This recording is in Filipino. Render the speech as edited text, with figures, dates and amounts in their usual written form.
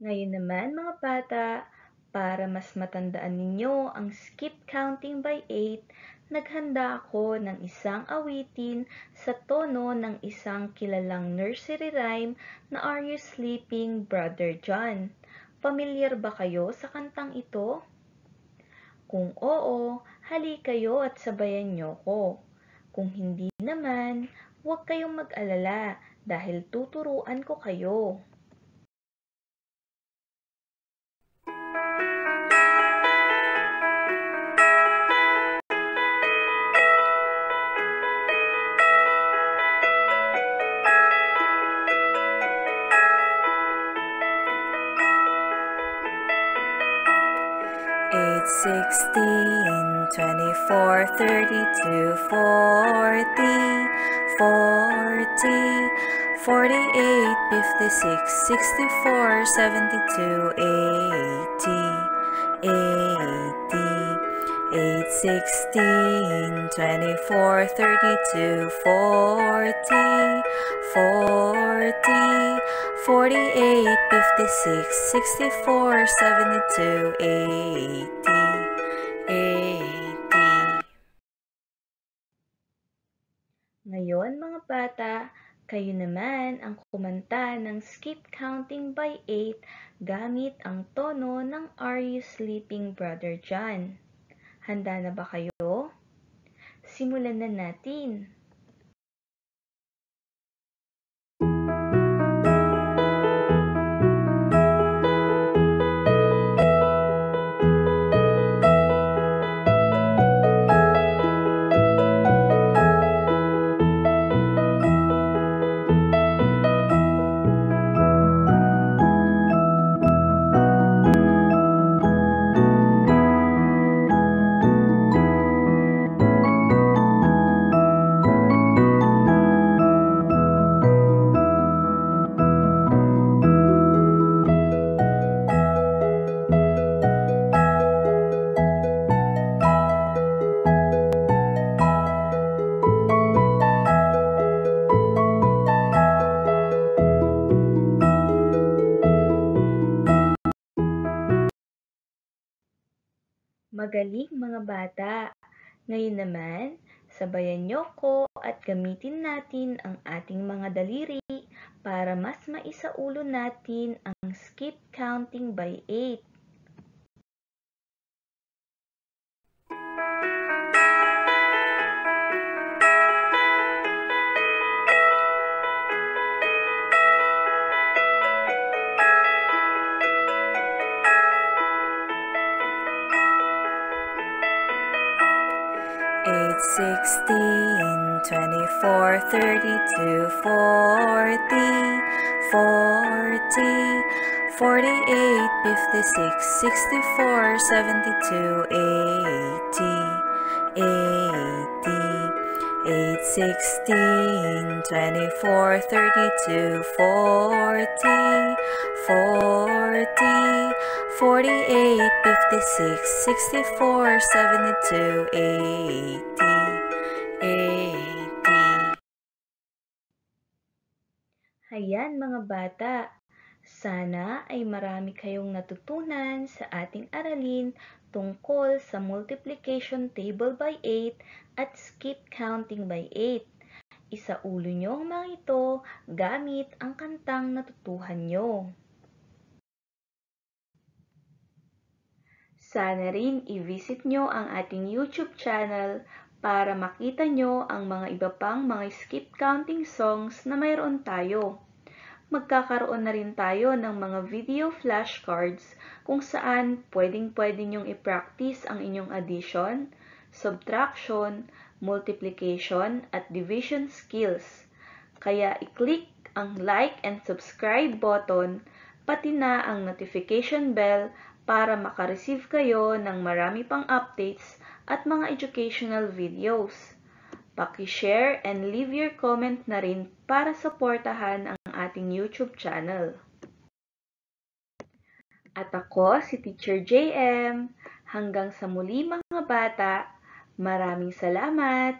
Ngayon naman mga bata, para mas matandaan ninyo ang skip counting by 8, naghanda ako ng isang awitin sa tono ng isang kilalang nursery rhyme na Are You Sleeping, Brother John? Pamilyar ba kayo sa kantang ito? Kung oo, hali kayo at sabayan niyo ko. Kung hindi naman, huwag kayong mag-alala dahil tuturuan ko kayo. 8, 16, 24, 32, 40, 48, 56, 64, 72, 80, 8, 16, 24, 32, 40, 48, 56, 64, 72, 80, 80. Ngayon mga bata, kayo naman ang kumanta ng skip counting by 8 gamit ang tono ng Are You Sleeping, Brother John? Handa na ba kayo? Simulan na natin! Magaling mga bata! Ngayon naman, sabayan niyo ko at gamitin natin ang ating mga daliri para mas maisaulo natin ang skip counting by 8. 8, 16, 24, 32, 40, 48, 56, 64, 72, 80, 8, 16, 24, 32, 40, 48, 56, 64, 72, 80, 80. Hayan mga bata! Sana ay marami kayong natutunan sa ating aralin tungkol sa multiplication table by 8 at skip counting by 8. Isaulo nyo ang mga ito gamit ang kantang natutuhan nyo. Sana rin i-visit nyo ang ating YouTube channel para makita nyo ang mga iba pang mga skip counting songs na mayroon tayo. Magkakaroon na rin tayo ng mga video flashcards kung saan pwedeng-pwede nyong i-practice ang inyong addition, subtraction, multiplication, at division skills. Kaya i-click ang like and subscribe button, pati na ang notification bell para makareceive kayo ng marami pang updates at mga educational videos. Paki-share and leave your comment na rin para suportahan ang ating YouTube channel. At ako si Teacher JM. Hanggang sa muli mga bata, maraming salamat!